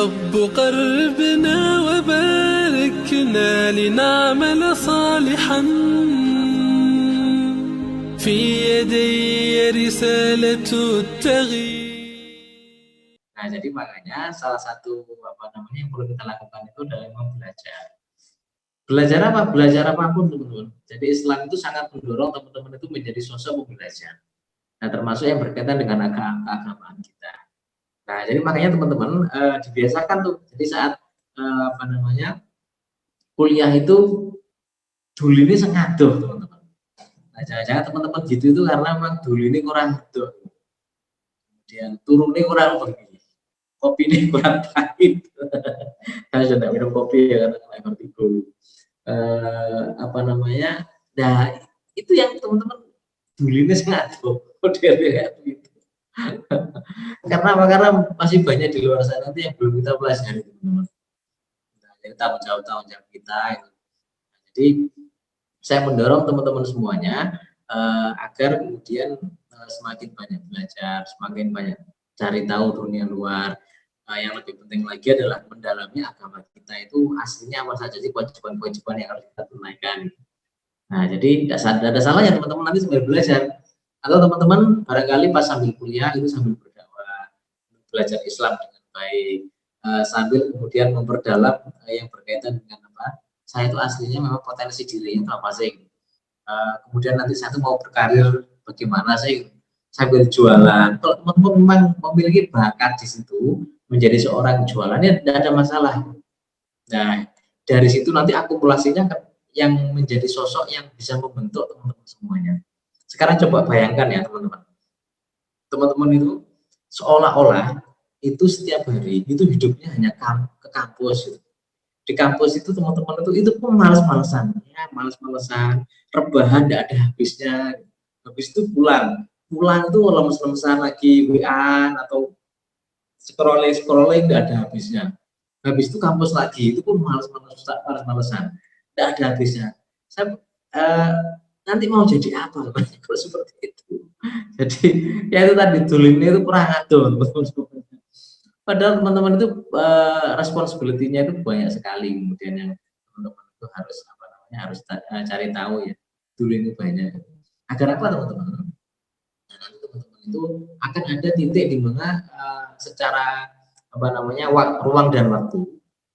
رب قربنا وباركنا لنعمل صالحا في يدي رسالة التغيير. Nah, jadi makanya salah satu yang perlu kita lakukan itu adalah memang belajar. Belajar apa? Belajar apapun, teman-teman. Jadi Islam itu sangat mendorong teman-teman itu menjadi sosok pembelajar. Nah, termasuk yang berkaitan dengan keagamaan kita. Nah, jadi makanya teman-teman dibiasakan tuh. Jadi saat kuliah itu dulu ini sengaduh, teman-teman. Nah, jangan-jangan teman-teman gitu itu karena memang dulu ini kurang aduh. Kemudian turunnya kurang begini. Kopi ini kurang pahit. Saya sudah minum kopi ya karena nggak ngerti dulu. Nah itu yang teman-teman dulu ini sengaduh. Kayak begitu. Karena apa? Karena masih banyak di luar sana nanti yang belum kita pelajari, teman-teman. Nah, jadi tanggung jawab kita. Jadi saya mendorong teman-teman semuanya agar kemudian semakin banyak belajar, semakin banyak cari tahu dunia luar. Yang lebih penting lagi adalah mendalami agama kita itu aslinya apa saja sih kewajiban-kewajiban yang harus kita tunaikan. Nah, jadi tidak ada salahnya teman-teman nanti sambil belajar. Atau teman-teman barangkali pas sambil kuliah itu sambil berdakwah, belajar Islam dengan baik, sambil kemudian memperdalam yang berkaitan dengan apa. Saya itu aslinya memang potensi dirinya itu apa sih? Kemudian nanti saya itu mau berkarir bagaimana sih? Sambil jualan. Kalau teman-teman memang memiliki bakat di situ, menjadi seorang jualannya tidak ada masalah. Nah, dari situ nanti akumulasinya yang menjadi sosok yang bisa membentuk teman-teman semuanya. Sekarang coba bayangkan ya teman-teman. Teman-teman itu seolah-olah itu setiap hari itu hidupnya hanya ke kampus. Gitu. Di kampus itu teman-teman itu pun malas-malasan, ya malas-malasan, rebahan tidak ada habisnya. Habis itu pulang itu lemes-lemesan lagi WA atau scrolling tidak ada habisnya. Habis itu kampus lagi itu pun malas-malasan, tidak ada habisnya. Saya nanti mau jadi apa kalau seperti itu? Jadi ya itu tadi dulimnya itu kurang aduh. Padahal teman-teman itu responsibility-nya itu banyak sekali. Kemudian yang teman-teman itu harus cari tahu ya. Dulu itu banyak. Agar apa teman-teman? Nah, nanti teman-teman itu akan ada titik di mana secara ruang dan waktu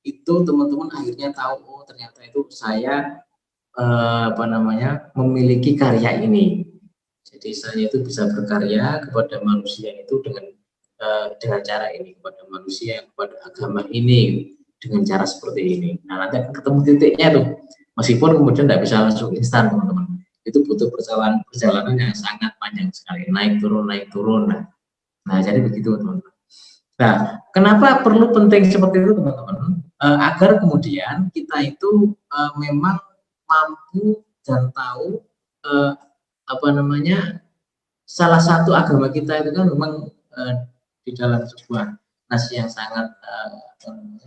itu teman-teman akhirnya tahu oh ternyata itu saya memiliki karya ini. Jadi saya itu bisa berkarya kepada manusia itu dengan cara ini, kepada manusia, kepada agama ini dengan cara seperti ini. Nah, nanti akan ketemu titiknya tuh. Meskipun kemudian tidak bisa langsung instan, teman-teman. Itu butuh perjalanan yang sangat panjang sekali, naik turun. Nah, jadi begitu, teman-teman. Nah, kenapa perlu penting seperti itu, teman-teman? Agar kemudian kita itu memang mampu dan tahu salah satu agama kita itu kan memang di dalam sebuah nas yang sangat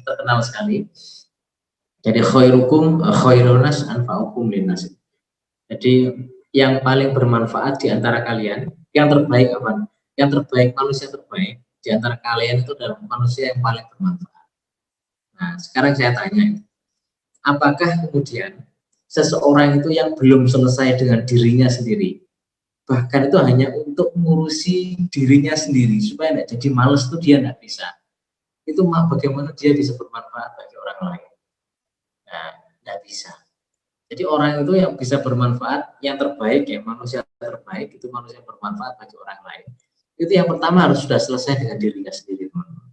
terkenal sekali. Jadi khairukum khairunas anfa'ukum linnas. Jadi yang paling bermanfaat di antara kalian, yang terbaik apa? Yang terbaik, manusia terbaik di antara kalian itu adalah manusia yang paling bermanfaat. Nah, sekarang saya tanya, apakah kemudian seseorang itu yang belum selesai dengan dirinya sendiri, bahkan itu hanya untuk mengurusi dirinya sendiri supaya tidak jadi males, itu dia tidak bisa. Itu bagaimana dia bisa bermanfaat bagi orang lain? Nah, tidak bisa. Jadi orang itu yang bisa bermanfaat, yang terbaik ya, manusia terbaik itu manusia yang bermanfaat bagi orang lain. Itu yang pertama harus sudah selesai dengan dirinya sendiri, teman-teman.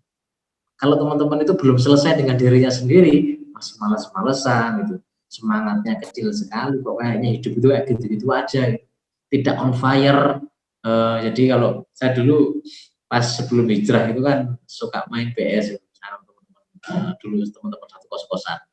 Kalau teman-teman itu belum selesai dengan dirinya sendiri, masih malas-malesan gitu, semangatnya kecil sekali, pokoknya hidup itu kayak gitu-gitu aja, tidak on fire. Jadi kalau saya dulu pas sebelum hijrah itu kan suka main PS sama teman-teman, dulu teman-teman satu kos-kosan.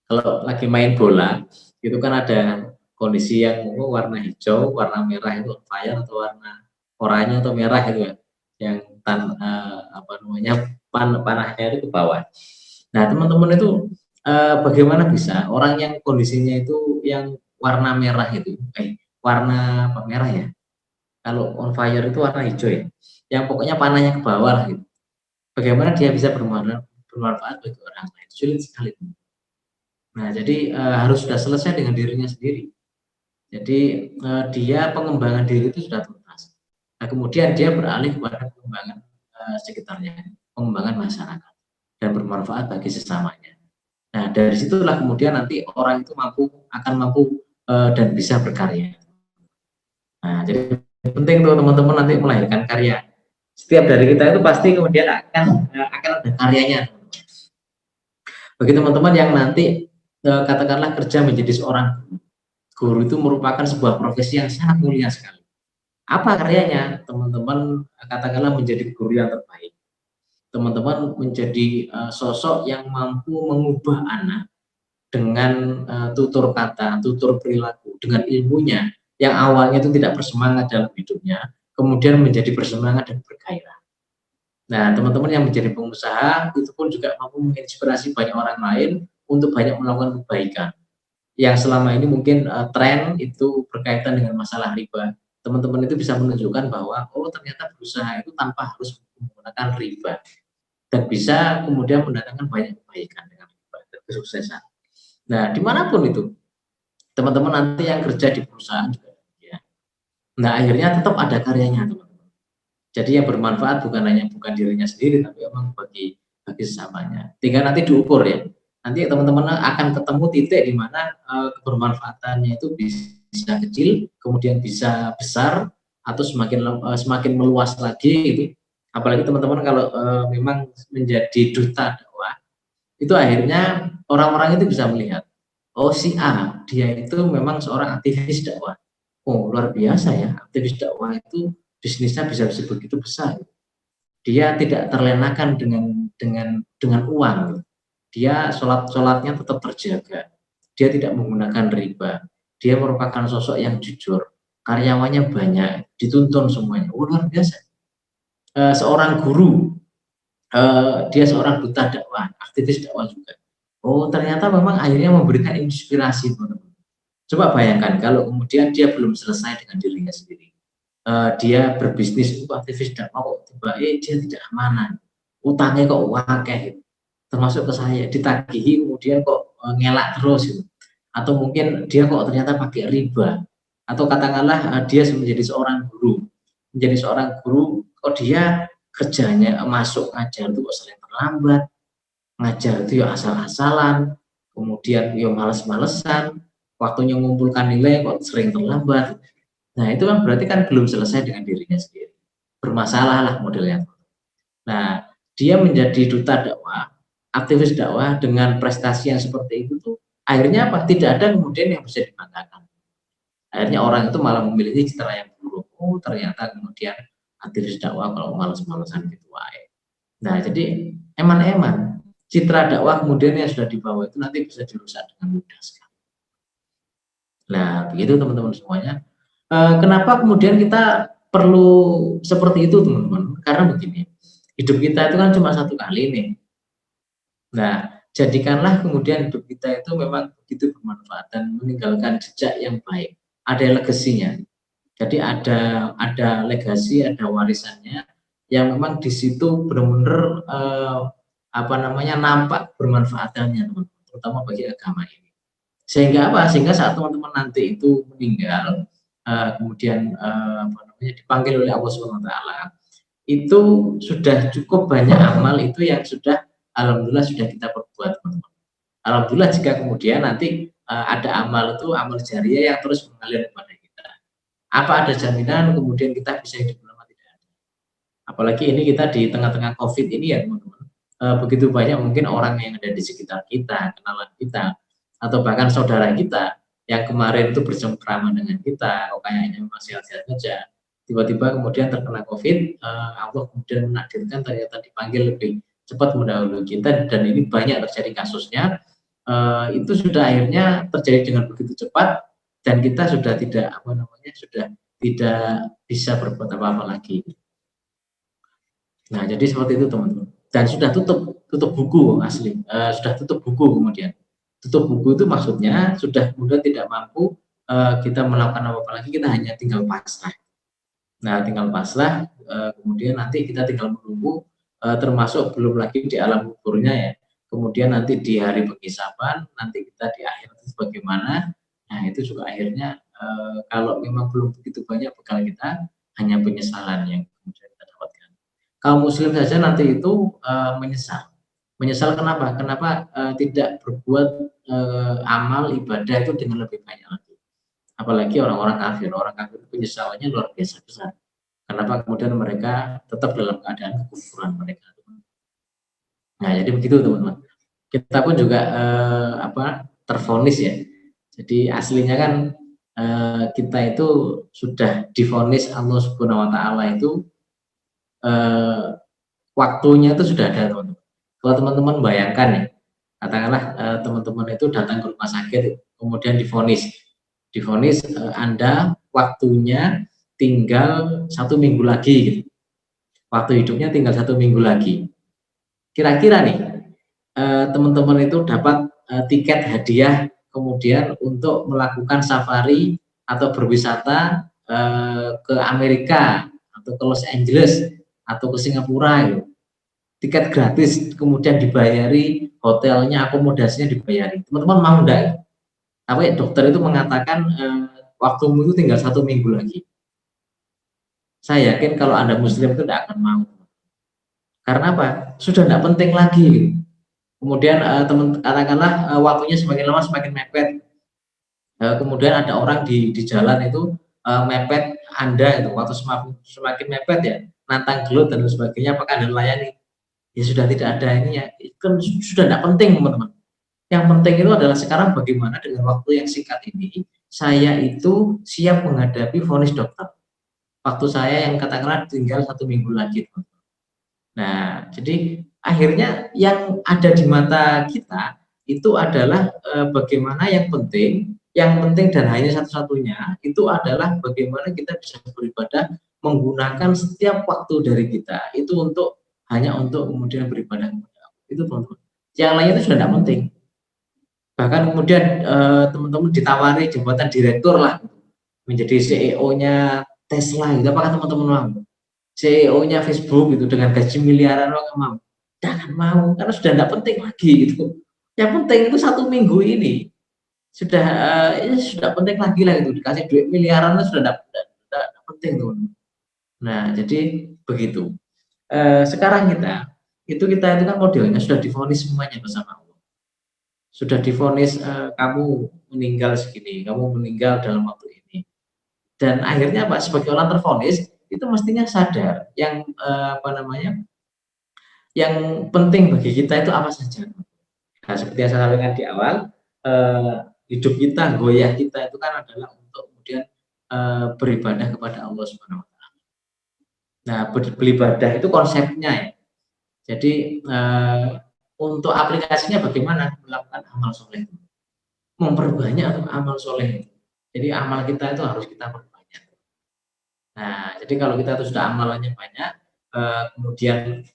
Kalau lagi main bola itu kan ada kondisi yang warna hijau, warna merah itu on fire, atau warna oranye atau merah itu ya, yang panahnya itu ke bawah. Nah, teman-teman itu bagaimana bisa orang yang kondisinya itu yang warna merah itu, warna apa merah ya? Kalau on fire itu warna hijau ya, yang pokoknya panahnya ke bawah gitu. bagaimana dia bisa bermanfaat bagi orang lain? Sulit sekali. Nah, jadi harus sudah selesai dengan dirinya sendiri. Jadi dia pengembangan diri itu sudah tuntas. Nah, kemudian dia beralih kepada pengembangan sekitarnya, pengembangan masyarakat dan bermanfaat bagi sesamanya. Nah, dari situlah kemudian nanti orang itu akan mampu dan bisa berkarya. Nah, jadi penting tuh teman-teman nanti melahirkan karya. Setiap dari kita itu pasti kemudian akan ada karyanya. Bagi teman-teman yang nanti katakanlah kerja menjadi seorang guru, itu merupakan sebuah profesi yang sangat mulia sekali. Apa karyanya? Teman-teman katakanlah menjadi guru yang terbaik. Teman-teman menjadi sosok yang mampu mengubah anak dengan tutur kata, tutur perilaku, dengan ilmunya yang awalnya itu tidak bersemangat dalam hidupnya, kemudian menjadi bersemangat dan bergairah. Nah, teman-teman yang menjadi pengusaha itu pun juga mampu menginspirasi banyak orang lain untuk banyak melakukan kebaikan. Yang selama ini mungkin tren itu berkaitan dengan masalah riba. Teman-teman itu bisa menunjukkan bahwa oh ternyata berusaha itu tanpa harus menggunakan riba dan bisa kemudian mendatangkan banyak kebaikan dengan riba dan kesuksesan. Nah, dimanapun itu, teman-teman nanti yang kerja di perusahaan juga, ya. Nah, akhirnya tetap ada karyanya, teman-teman. Jadi yang bermanfaat bukan dirinya sendiri, tapi memang bagi sesamanya. Tinggal nanti diukur ya. Nanti teman-teman akan ketemu titik di mana kebermanfaatannya itu bisa kecil, kemudian bisa besar, atau semakin meluas lagi gitu. Apalagi teman-teman kalau memang menjadi duta dakwah, itu akhirnya orang-orang itu bisa melihat, oh si A, dia itu memang seorang aktivis dakwah. Oh luar biasa ya, aktivis dakwah itu bisnisnya bisa begitu besar. Dia tidak terlenakan dengan uang. Dia sholatnya tetap terjaga. Dia tidak menggunakan riba. Dia merupakan sosok yang jujur. Karyawannya banyak, dituntun semuanya. Oh, luar biasa. Seorang guru, dia seorang duta dakwah, aktivis dakwah juga. Oh, ternyata memang akhirnya memberikan inspirasi, teman-teman. Coba bayangkan kalau kemudian dia belum selesai dengan dirinya sendiri. Dia berbisnis itu aktivis dakwah kok tiba dia tidak amanah, utangnya kok wakeh, termasuk ke saya ditagihi kemudian kok ngelak terus gitu. Atau mungkin dia kok ternyata pakai riba, atau katakanlah dia menjadi seorang guru kok dia kerjanya masuk ngajar itu kok sering terlambat, ngajar itu ya asal-asalan, kemudian ya males-malesan, waktunya mengumpulkan nilai kok sering terlambat. Nah, itu kan berarti kan belum selesai dengan dirinya sendiri. Bermasalah lah modelnya. Nah, dia menjadi duta dakwah, aktivis dakwah dengan prestasi yang seperti itu tuh akhirnya apa? Tidak ada kemudian yang bisa dibanggakan. Akhirnya orang itu malah memiliki citra yang buruk. Oh, ternyata kemudian aktivis dakwah kalau males-malesan gitu wae. Nah, jadi eman-eman citra dakwah kemudian yang sudah dibawa itu nanti bisa dirusak dengan mudah sekali. Nah, begitu teman-teman semuanya. Kenapa kemudian kita perlu seperti itu, teman-teman? Karena begini, hidup kita itu kan cuma satu kali nih. Nah, jadikanlah kemudian hidup kita itu memang begitu bermanfaat dan meninggalkan jejak yang baik. Ada legasinya. Jadi ada legasi, ada warisannya yang memang di situ benar-benar nampak bermanfaatannya, teman-teman, terutama bagi agama ini. Sehingga apa? Sehingga saat teman-teman nanti itu meninggal, kemudian dipanggil oleh Allah SWT, itu sudah cukup banyak amal itu yang sudah alhamdulillah sudah kita perbuat, teman-teman. Alhamdulillah jika kemudian nanti ada amal itu amal jariah yang terus mengalir kepada kita. Apa ada jaminan kemudian kita bisa hidup lama? Tidak ada. Apalagi ini kita di tengah-tengah COVID ini ya, teman-teman. Begitu banyak mungkin orang yang ada di sekitar kita, kenalan kita, atau bahkan saudara kita yang kemarin itu bercengkrama dengan kita, kayaknya masih sehat-sehat saja, tiba-tiba kemudian terkena COVID, Allah kemudian menakdirkan ternyata dipanggil lebih cepat mendahului kita, dan ini banyak terjadi kasusnya. Itu sudah akhirnya terjadi dengan begitu cepat, dan kita sudah tidak sudah tidak bisa berbuat apa-apa lagi. Nah, jadi seperti itu, teman-teman. Dan sudah tutup buku asli, sudah tutup buku kemudian. Tutup buku itu maksudnya sudah kemudian tidak mampu kita melakukan apa-apa lagi, kita hanya tinggal pasrah. Nah, tinggal pasrah, kemudian nanti kita tinggal menunggu termasuk belum lagi di alam kuburnya ya. Kemudian nanti di hari penghisapan, nanti kita di akhirat itu bagaimana. Nah, itu juga akhirnya kalau memang belum begitu banyak bekal kita, hanya penyesalan yang kemudian kita dapatkan. Kaum muslim saja nanti itu menyesal. Menyesal kenapa? Kenapa tidak berbuat amal ibadah itu dengan lebih banyak lagi. Apalagi orang-orang kafir. Orang kafir itu penyesalannya luar biasa besar. Kenapa kemudian mereka tetap dalam keadaan kekufuran mereka. Nah, jadi begitu teman-teman. Kita pun juga tervonis ya. Jadi aslinya kan kita itu sudah divonis Allah Subhanahu wa taala itu waktunya itu sudah ada, teman-teman. Kalau teman-teman bayangkan ya, katakanlah teman-teman itu datang ke rumah sakit kemudian divonis Anda waktunya tinggal 1 minggu lagi gitu. Waktu hidupnya tinggal 1 minggu lagi. Kira-kira nih teman-teman itu dapat tiket hadiah kemudian untuk melakukan safari atau berwisata ke Amerika atau ke Los Angeles atau ke Singapura gitu. Tiket gratis kemudian dibayari, hotelnya, akomodasinya dibayari. Teman-teman mau enggak? Tapi dokter itu mengatakan waktumu itu tinggal 1 minggu lagi. Saya yakin kalau Anda muslim itu tidak akan mau. Karena apa? Sudah tidak penting lagi. Kemudian katakanlah waktunya semakin lama semakin mepet. Kemudian ada orang di jalan itu mepet Anda itu waktu semakin mepet ya, nantang gelut dan sebagainya, apakah Anda layani? Ya sudah tidak ada ini ya, kan sudah tidak penting teman-teman. Yang penting itu adalah sekarang bagaimana dengan waktu yang singkat ini saya itu siap menghadapi vonis dokter. Waktu saya yang katakanlah tinggal 1 minggu lagi. Nah, jadi akhirnya yang ada di mata kita itu adalah bagaimana yang penting dan hanya satu-satunya itu adalah bagaimana kita bisa beribadah menggunakan setiap waktu dari kita itu hanya untuk kemudian beribadah kepada Allah. Itu teman-teman. Yang lainnya itu sudah tidak penting. Bahkan kemudian teman-teman ditawari jabatan direktur lah, menjadi CEO-nya Tesla, gitu. Apakah teman-teman mau? CEO-nya Facebook gitu dengan gaji miliaran, apakah mau? Jangan mau, karena sudah tidak penting lagi gitu. Yang penting itu 1 minggu ini sudah penting lagi lah itu, dikasih duit miliaran itu sudah tidak penting tuh. Nah, jadi begitu. Sekarang kita itu kan modelnya sudah divonis semuanya bersama Allah. Sudah divonis kamu meninggal segini, kamu meninggal dalam waktu ini. Dan akhirnya apa? Sebagai orang tervonis itu mestinya sadar yang yang penting bagi kita itu apa saja. Nah, seperti yang saya sampaikan di awal, hidup kita, goyah kita itu kan adalah untuk kemudian beribadah kepada Allah Subhanahu wa taala. Nah, beribadah itu konsepnya ya. Jadi untuk aplikasinya bagaimana melakukan amal soleh, memperbanyak amal soleh. Jadi amal kita itu harus kita perbanyak. Nah, jadi kalau kita itu sudah amalannya banyak, kemudian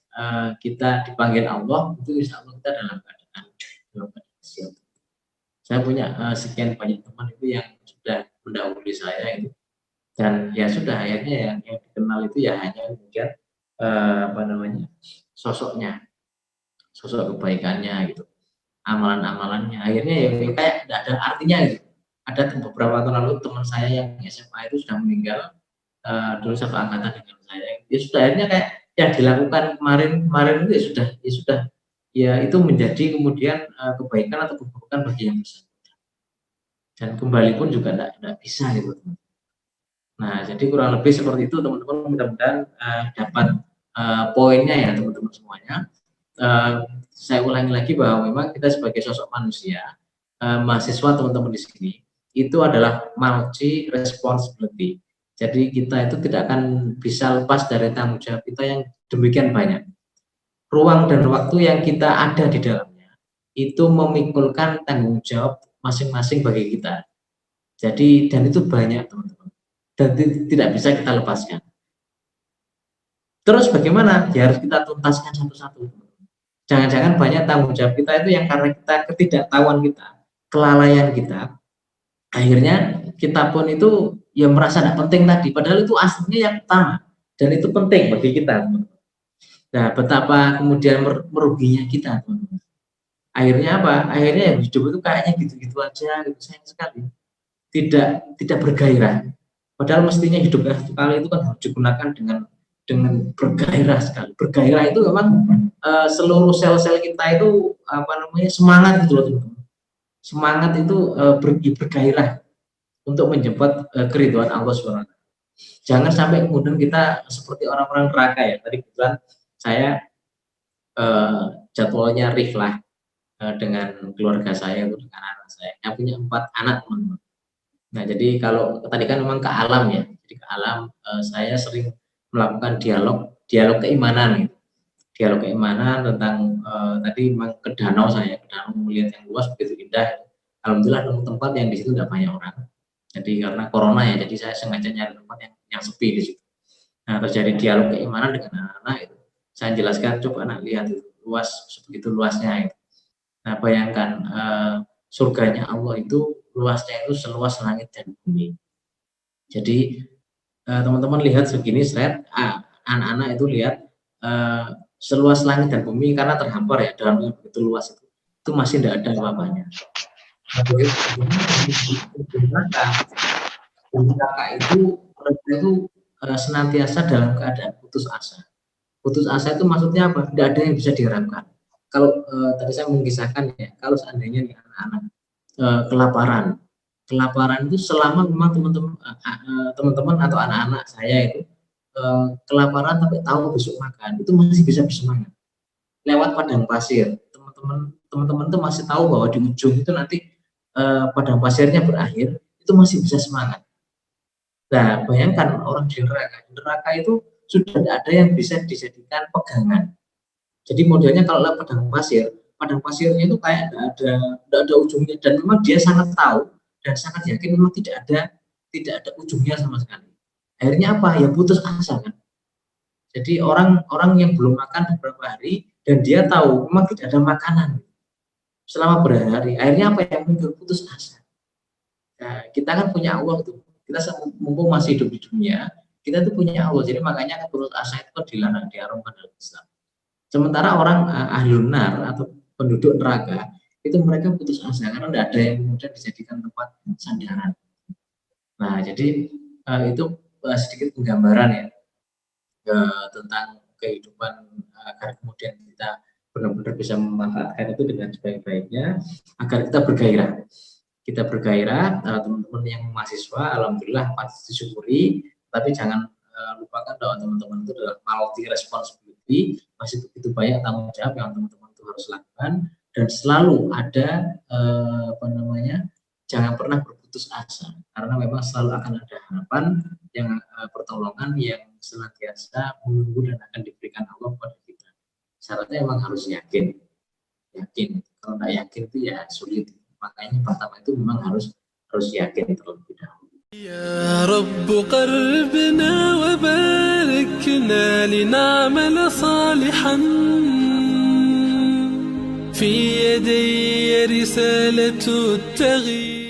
kita dipanggil Allah, itu insya Allah kita dalam keadaan siap. Saya punya sekian banyak teman itu yang sudah mendahului saya itu, dan ya sudah akhirnya yang dikenal itu ya hanya kemudian sosoknya, sosok kebaikannya gitu, amalan-amalannya. Akhirnya ya kayak tidak ada artinya gitu. Ada beberapa tahun lalu teman saya yang SMA itu sudah meninggal, dulu satu angkatan dengan saya. Ya sudah akhirnya kayak yang dilakukan kemarin itu ya sudah itu menjadi kemudian kebaikan atau keburukan bagi yang bersangkutan. Dan kembali pun juga tidak bisa gitu. Nah, jadi kurang lebih seperti itu teman-teman, mudah-mudahan dapat poinnya ya teman-teman semuanya. Saya ulangi lagi bahwa memang kita sebagai sosok manusia, mahasiswa teman-teman di sini itu adalah multi responsibility. Jadi kita itu tidak akan bisa lepas dari tanggung jawab kita yang demikian banyak. Ruang dan waktu yang kita ada di dalamnya itu memikulkan tanggung jawab masing-masing bagi kita. Jadi dan itu banyak teman-teman, dan tidak bisa kita lepaskan. Terus bagaimana? Ya harus kita tuntaskan satu-satu. Jangan-jangan banyak tanggung jawab kita itu yang karena kita ketidaktahuan kita, kelalaian kita, akhirnya kita pun itu ya merasa tidak penting tadi, padahal itu aslinya yang utama dan itu penting bagi kita. Nah, betapa kemudian meruginya kita, teman-teman. Akhirnya apa? Akhirnya ya hidup itu kayaknya gitu-gitu aja, gitu, sayang sekali. Tidak bergairah. Padahal mestinya hidup yang satu kali itu kan harus digunakan dengan bergairah sekali. Bergairah itu memang seluruh sel-sel kita itu semangat gitu loh, teman-teman. Semangat itu bergairah untuk menjemput keridhaan Allah SWT. Jangan sampai kemudian kita seperti orang-orang neraka ya. Tadi kebetulan saya jadwalnya riflah dengan keluarga saya, dengan anak saya. Yang punya 4 anak, teman-teman. Nah, jadi kalau tadi kan memang ke alam ya. Jadi ke alam saya sering melakukan dialog keimanan gitu. Dialog keimanan tentang tadi memang ke danau saya, ke danau melihat yang luas begitu indah. Alhamdulillah nemu tempat yang di situ tidak banyak orang. Jadi karena corona ya, jadi saya sengaja nyari tempat yang sepi di situ. Nah, terjadi dialog keimanan dengan anak-anak itu. Saya jelaskan, coba anak lihat itu luas, sebegitu luasnya itu. Nah, bayangkan surganya Allah itu luasnya itu seluas langit dan bumi. Jadi teman-teman lihat segini slide, anak-anak itu lihat seluas langit dan bumi karena terhampar ya dalam begitu luas itu masih tidak ada apa-apanya. Neraka itu senantiasa dalam keadaan putus asa. Putus asa itu maksudnya apa? Tidak ada yang bisa diharapkan. Kalau tadi saya mengisahkan ya, kalau seandainya nih anak-anak kelaparan itu selama memang teman-teman atau anak-anak saya itu kelaparan tapi tahu besok makan, itu masih bisa bersemangat. Lewat padang pasir, teman-teman itu masih tahu bahwa di ujung itu nanti padang pasirnya berakhir, itu masih bisa semangat. Nah, bayangkan orang di neraka itu sudah tidak ada yang bisa dijadikan pegangan. Jadi modelnya kalau lewat padang pasirnya itu kayak tidak ada ujungnya, dan memang dia sangat tahu dan sangat yakin memang tidak ada ujungnya sama sekali. Akhirnya apa? Ya putus asa kan. Jadi orang yang belum makan beberapa hari dan dia tahu memang tidak ada makanan selama berhari-hari, akhirnya apa yang muncul? Putus asa. Nah, kita kan punya Allah tuh. Kita mumpung masih hidup di dunia, kita tuh punya Allah. Jadi makanya putus asa itu kan dilarang, diharamkan dalam Islam. Sementara orang ahli nar atau penduduk neraka itu mereka putus asa karena tidak ada yang kemudian dijadikan tempat sandaran. Nah, jadi itu sedikit penggambaran ya tentang kehidupan agar kemudian kita benar-benar bisa memanfaatkan itu dengan sebaik-baiknya agar kita bergairah. Kita bergairah, teman-teman yang mahasiswa, alhamdulillah patut disyukuri, tapi jangan lupakan bahwa teman-teman itu adalah multi responsibility, masih begitu banyak tanggung jawab yang teman-teman itu harus lakukan, dan selalu ada jangan pernah berputus asa, karena memang selalu akan ada harapan yang pertolongan yang senantiasa menunggu dan akan diberikan Allah kepada kita. Syaratnya memang harus yakin. Kalau tidak yakin itu ya sulit. Makanya pertama itu memang harus yakin terlebih dahulu. يا رب قربنا وباركنا لنعمل صالحا في يدي رسالة التغيير